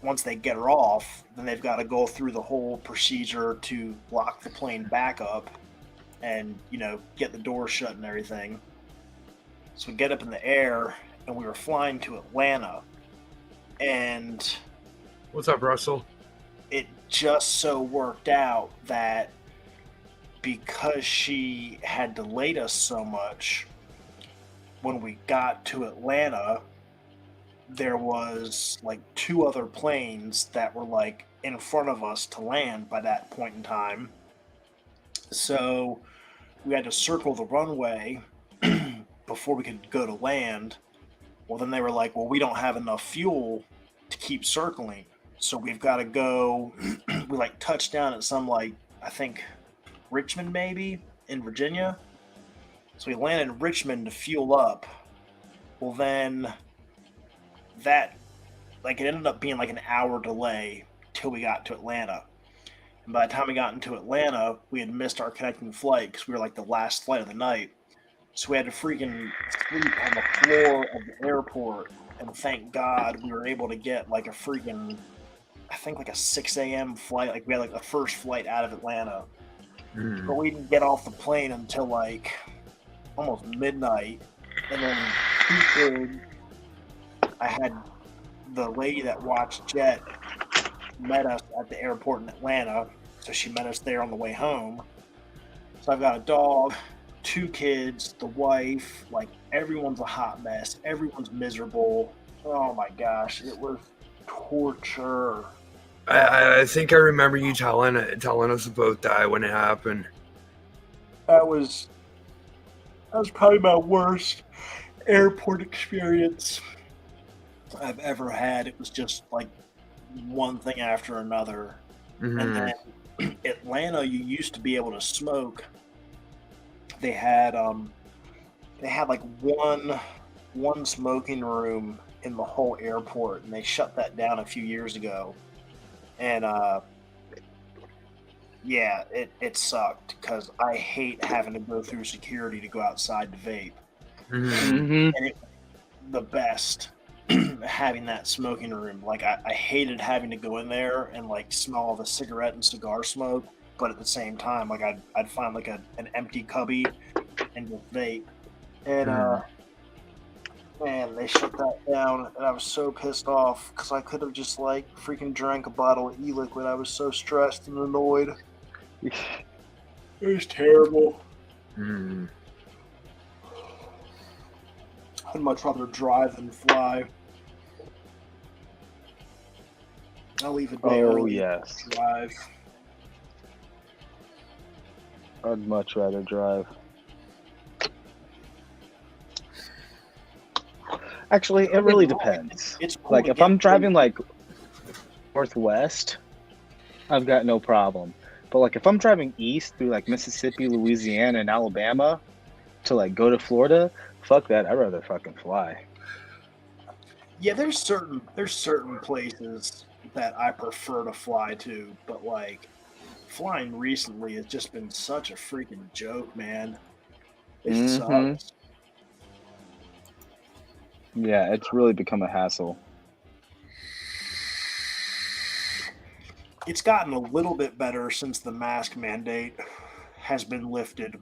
S2: once they get her off, then they've got to go through the whole procedure to lock the plane back up and, you know, get the doors shut and everything. So we get up in the air and we were flying to Atlanta. And
S1: What's up, Russell?
S2: it just so worked out that because she had delayed us so much, when we got to Atlanta, there was like 2 other planes that were like in front of us to land by that point in time. So we had to circle the runway before we could go to land. Well, then they were like, well, we don't have enough fuel to keep circling. So we've got to go, we like touched down at some like, I think Richmond maybe in Virginia. So we landed in Richmond to fuel up. Well, then that, like, it ended up being like an hour delay till we got to Atlanta. And by the time we got into Atlanta, we had missed our connecting flight because we were like the last flight of the night. So we had to freaking sleep on the floor of the airport. And thank God we were able to get like a freaking, I think like a 6 a.m. flight. Like we had like the first flight out of Atlanta. But we didn't get off the plane until like almost midnight. And then I had the lady that watched Jet met us at the airport in Atlanta. So she met us there on the way home. So I've got a dog, 2 kids, the wife, like everyone's a hot mess. Everyone's miserable. Oh my gosh, it was torture.
S1: I think I remember you telling us about that when it happened.
S2: That was probably my worst airport experience I've ever had. It was just like one thing after another.
S1: Mm-hmm.
S2: And then Atlanta, you used to be able to smoke. They had like one smoking room in the whole airport, and they shut that down a few years ago. And yeah, it sucked because I hate having to go through security to go outside to vape.
S3: Mm-hmm.
S2: And it was the best having that smoking room. Like I hated having to go in there and like smell all the cigarette and cigar smoke, but at the same time, like I'd find like an empty cubby and just vape. And man, they shut that down, and I was so pissed off because I could have just like freaking drank a bottle of e-liquid. I was so stressed and annoyed. It was terrible.
S1: Mm.
S2: I'd much rather drive than fly. I'll leave a day
S3: Oh,
S2: early
S3: yes.
S2: to drive.
S3: I'd much rather drive. Actually, it really depends.
S2: It's cool
S3: Like,
S2: to
S3: if
S2: get
S3: I'm driving,
S2: places.
S3: like, northwest, I've got no problem. But, like, if I'm driving east through, like, Mississippi, Louisiana, and Alabama to, like, go to Florida, fuck that. I'd rather fucking fly.
S2: Yeah, there's certain places that I prefer to fly to, but like flying recently has just been such a freaking joke, man. It
S3: Mhm.
S2: sucks.
S3: Yeah, it's really become a hassle.
S2: It's gotten a little bit better since the mask mandate has been lifted.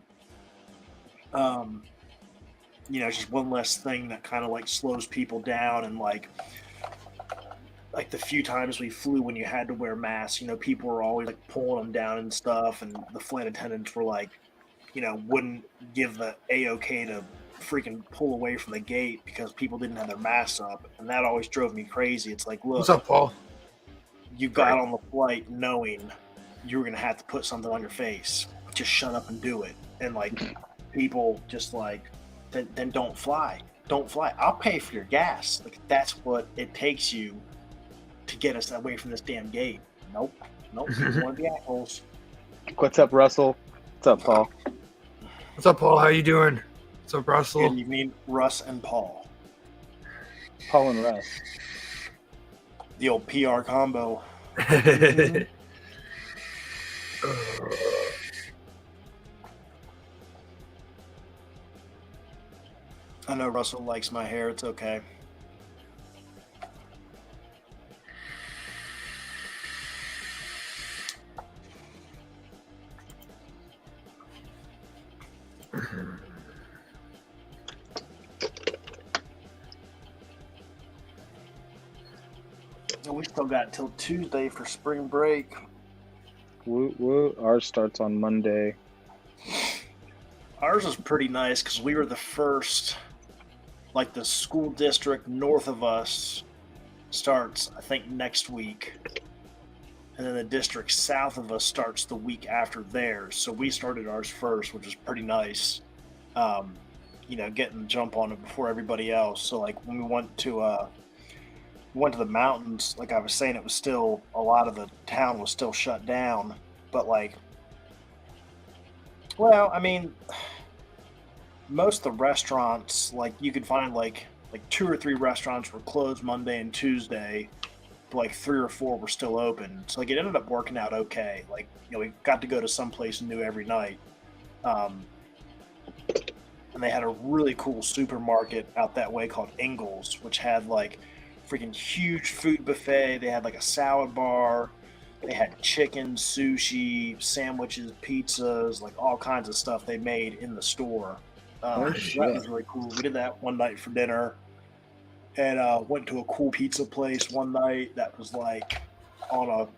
S2: You know, it's just one less thing that kind of like slows people down, and like the few times we flew when you had to wear masks, you know, people were always like pulling them down and stuff, and the flight attendants were like, you know, wouldn't give the A-OK to freaking pull away from the gate because people didn't have their masks up, and that always drove me crazy. It's like, look,
S1: What's up, Paul?
S2: you got on the flight knowing you were gonna have to put something on your face. Just shut up and do it. And like people just like, then don't fly. Don't fly. I'll pay for your gas. Like that's what it takes you to get us away from this damn gate. Nope. People want to be assholes.
S3: What's up, Russell? What's up, Paul?
S1: What's up, Paul? How you doing? What's up, Russell?
S2: Good evening, Russ and Paul.
S3: Paul and Russ.
S2: The old PR combo. I know Russell likes my hair. It's okay. We still got till Tuesday for spring break.
S3: Woo woo. Ours starts on Monday.
S2: Ours is pretty nice because we were the first, like the school district north of us starts, I think, next week. And then the district south of us starts the week after theirs. So we started ours first, which is pretty nice. You know, getting the jump on it before everybody else. So like when we went to the mountains, like I was saying, it was still, a lot of the town was still shut down. But like, well, I mean, most of the restaurants, like you could find like 2 or 3 restaurants were closed Monday and Tuesday, but like 3 or 4 were still open. So like it ended up working out okay. Like, you know, we got to go to some place new every night. And they had a really cool supermarket out that way called Ingles, which had like freaking huge food buffet. They had like a salad bar. They had chicken, sushi, sandwiches, pizzas, like all kinds of stuff they made in the store. So that was really cool. We did that one night for dinner, and went to a cool pizza place one night that was like on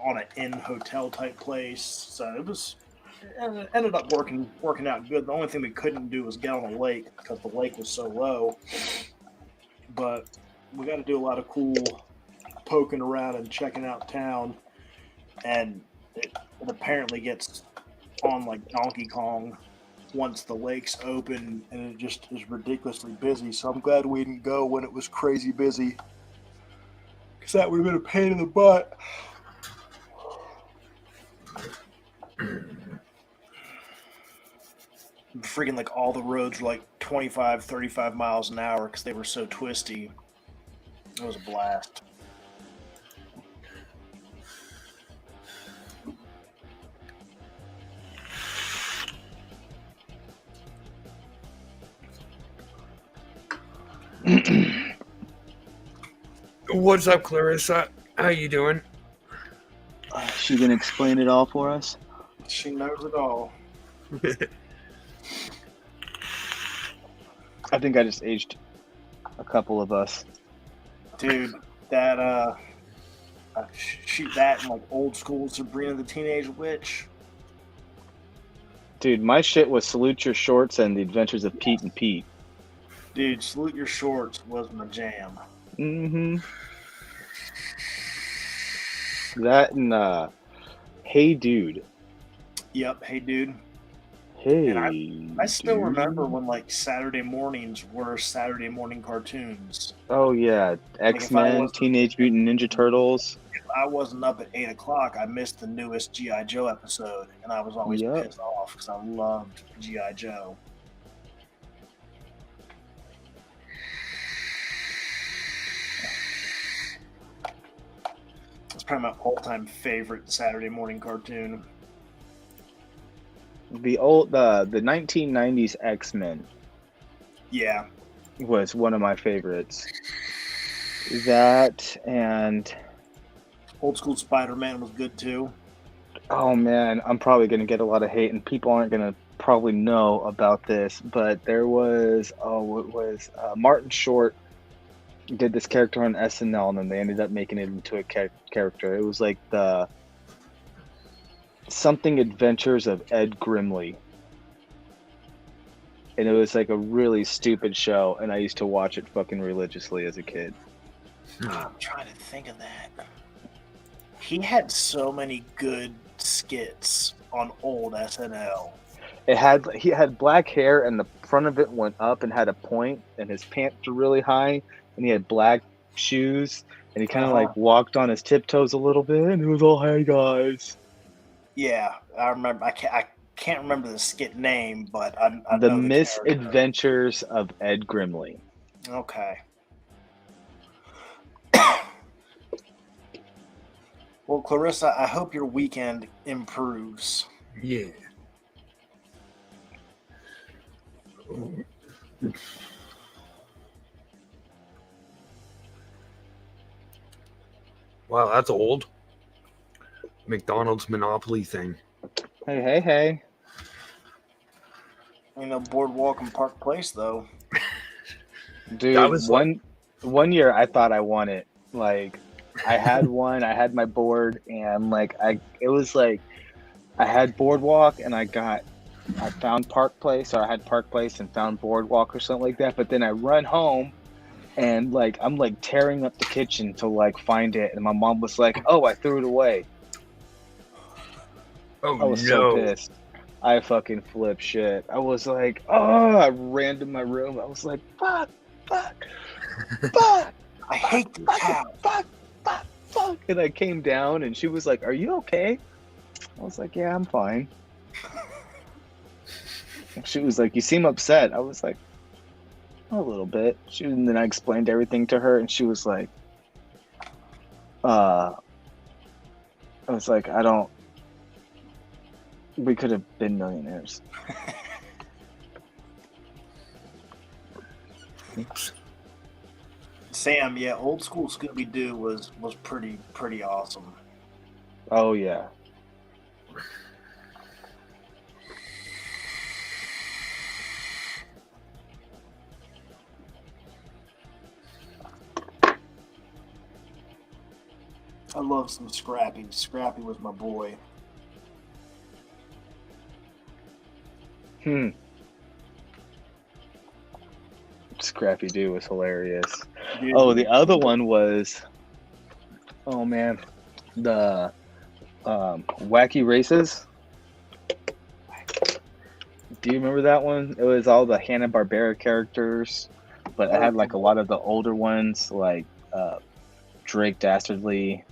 S2: an inn hotel type place. So it ended up working out good. The only thing we couldn't do was get on a lake because the lake was so low. But we got to do a lot of cool poking around and checking out town. And it apparently gets on like Donkey Kong once the lake's open, and it just is ridiculously busy. So I'm glad we didn't go when it was crazy busy, because that would have been a pain in the butt. Freaking like all the roads were like 25, 35 miles an hour because they were so twisty. It was a blast.
S1: What's up, Clarissa? How you doing?
S3: She gonna explain it all for us?
S2: She knows it all.
S3: I think I just aged a couple of us.
S2: Dude, that shoot that in like old school Sabrina the Teenage Witch.
S3: Dude, my shit was Salute Your Shorts and The Adventures of Pete and Pete.
S2: Dude, Salute Your Shorts was my jam.
S3: Mm-hmm. That and Hey Dude.
S2: Yep, Hey Dude.
S3: Hey.
S2: And I still remember when like Saturday mornings were Saturday morning cartoons.
S3: Oh yeah, X-Men,
S2: wasn't-
S3: Teenage Mutant Ninja Turtles.
S2: If I wasn't up at 8 o'clock, I missed the newest G.I. Joe episode, and I was always
S3: Yep.
S2: pissed off because I loved G.I. Joe. It's probably my all-time favorite Saturday morning cartoon.
S3: The 1990s X-Men
S2: Yeah.
S3: was one of my favorites. That and
S2: Old school Spider-Man was good too.
S3: oh man, I'm probably gonna get a lot of hate, and people aren't gonna probably know about this, but there was Martin Short did this character on SNL, and then they ended up making it into a character. It was like the something Adventures of Ed Grimley, and it was like a really stupid show, and I used to watch it fucking religiously as a kid.
S2: I'm trying to think of that. He had so many good skits on old SNL.
S3: He had black hair, and the front of it went up and had a point, and his pants were really high, and he had black shoes, and he kind of like walked on his tiptoes a little bit, and it was all, hey guys.
S2: Yeah, I remember. I can't remember the skit name, but I
S3: The
S2: know the
S3: Misadventures of Ed Grimley.
S2: character. Okay. Well, Clarissa, I hope your weekend improves.
S1: Yeah. Wow, that's old. McDonald's Monopoly thing.
S3: Hey.
S2: You know, Boardwalk and Park Place, though.
S3: Dude,
S1: That was
S3: one year I thought I won it. Like, I had one, I had my board, and like I had Boardwalk, and I found Park Place, or I had Park Place and found Boardwalk or something like that. But then I run home, and like I'm like tearing up the kitchen to like find it, and my mom was like, "Oh, I threw it away."
S1: Oh,
S3: I was so pissed. I fucking flipped shit. I was like, oh, I ran to my room. I was like, fuck.
S2: I hate this house.
S3: Fuck. And I came down, and she was like, are you okay? I was like, yeah, I'm fine. She was like, "You seem upset." I was like, "A little bit." And then I explained everything to her, and she was like, I was like, "I don't. We could have been millionaires."
S1: Oops.
S2: Sam, yeah, old school Scooby Doo was pretty awesome.
S3: Oh yeah.
S2: I love some Scrappy. Scrappy was my boy.
S3: Scrappy Doo was hilarious.
S2: Dude,
S3: Oh, the other one was, oh man, the Wacky Races. Do you remember that one? It was all the Hanna-Barbera characters, but it had like a lot of the older ones, like Drake Dastardly,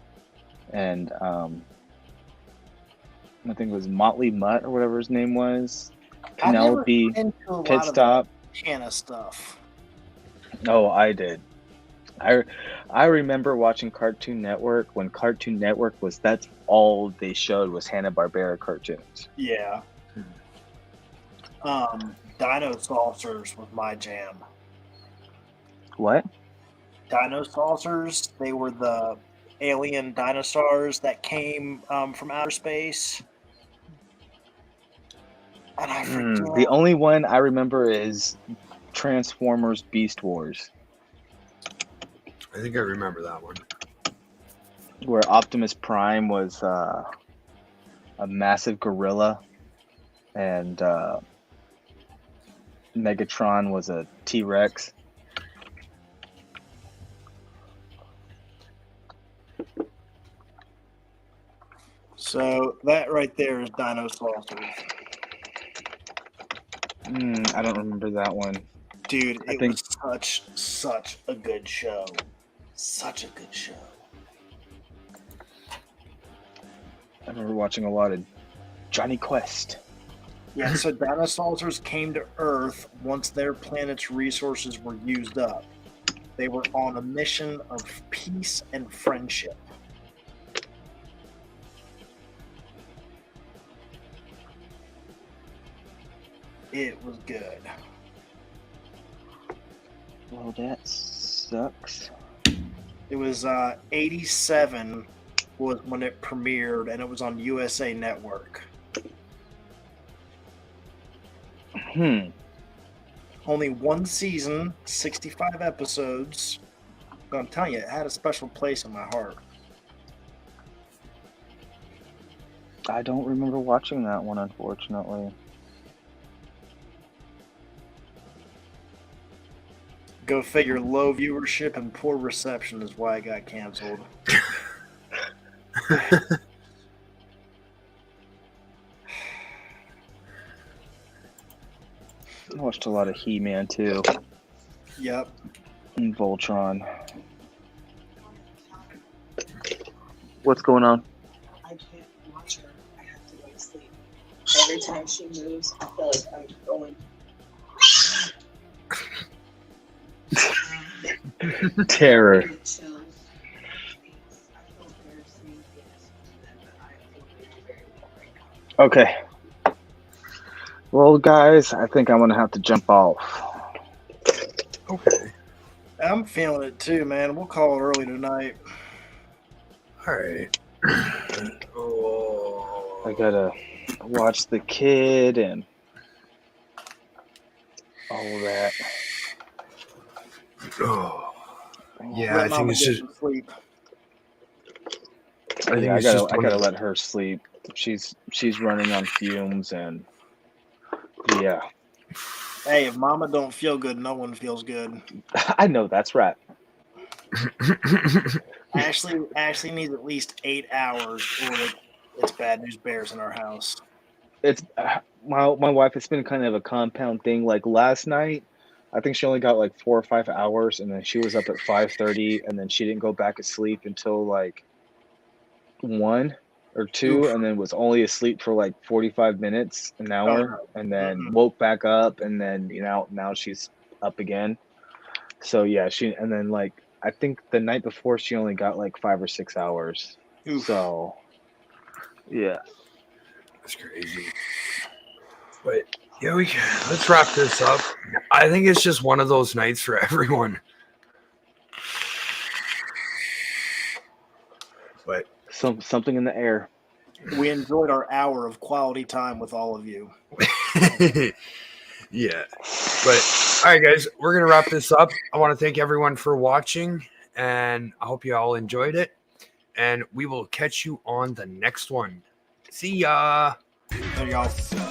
S3: and I think it was Motley Mutt or whatever his name was. Penelope Pit Stop.
S2: Hannah stuff.
S3: Oh, I did. I remember watching Cartoon Network when Cartoon Network that's all they showed was Hanna-Barbera cartoons.
S2: Yeah. Dino Saucers was my jam.
S3: What?
S2: Dino Saucers, they were the alien dinosaurs that came from outer space. And I forget.
S3: The only one I remember is Transformers Beast Wars,
S1: I think I remember that one.
S3: where Optimus Prime was a massive gorilla, and Megatron was a T-Rex.
S2: So that right there is Dino Saucers.
S3: I don't remember that one.
S2: Dude,
S3: I
S2: it
S3: think-
S2: was such a good show. Such a good show.
S3: I remember watching a lot of Johnny Quest.
S2: Yeah, so dinosaurs came to Earth once their planet's resources were used up. They were on a mission of peace and friendship. It was good.
S3: Well, that sucks.
S2: It was 87 was when it premiered, and it was on USA Network. Only one season, 65 episodes. But I'm telling you, it had a special place in my heart.
S3: I don't remember watching that one, unfortunately.
S2: Go figure, low viewership and poor reception is why it got canceled.
S3: I watched a lot of He-Man too,
S2: Yep.
S3: and Voltron. What's going on?
S6: I can't watch her. I have to go to sleep. Every time she moves, I feel like I'm going.
S3: Terror.
S6: The chills. I feel very sleepy, but I feel very well right now.
S3: Okay. Well, guys, I think I'm gonna have to jump off.
S1: Okay.
S2: I'm feeling it too, man. We'll call it early tonight.
S1: All right. Oh.
S3: I gotta watch the kid and all that.
S1: Oh. Yeah,
S2: Let
S1: I think
S2: Mama
S1: it's
S2: get
S1: just.
S2: some sleep.
S1: I think
S3: Yeah,
S1: it's just.
S3: I gotta let her sleep. She's running on fumes, and yeah.
S2: Hey, if Mama don't feel good, no one feels good.
S3: I know that's right.
S2: Ashley needs at least 8 hours, or it's bad news bears in our house.
S3: It's my wife. It's been kind of a compound thing. Like last night, I think she only got like 4 or 5 hours, and then she was up at 5:30, and then she didn't go back to sleep until like 1, or 2,
S2: Oof.
S3: and then was only asleep for like 45 minutes, an hour, and then
S2: Mm-mm.
S3: woke back up, and then now she's up again. So yeah, and then like I think the night before she only got like 5 or 6 hours.
S2: Oof.
S3: So yeah.
S1: That's crazy. But yeah, let's wrap this up. I think it's just one of those nights for everyone. But
S3: Something in the air.
S2: We enjoyed our hour of quality time with all of you.
S1: yeah. But all right, guys, we're gonna wrap this up. I want to thank everyone for watching, and I hope you all enjoyed it. And we will catch you on the next one. See ya.
S2: There y'all.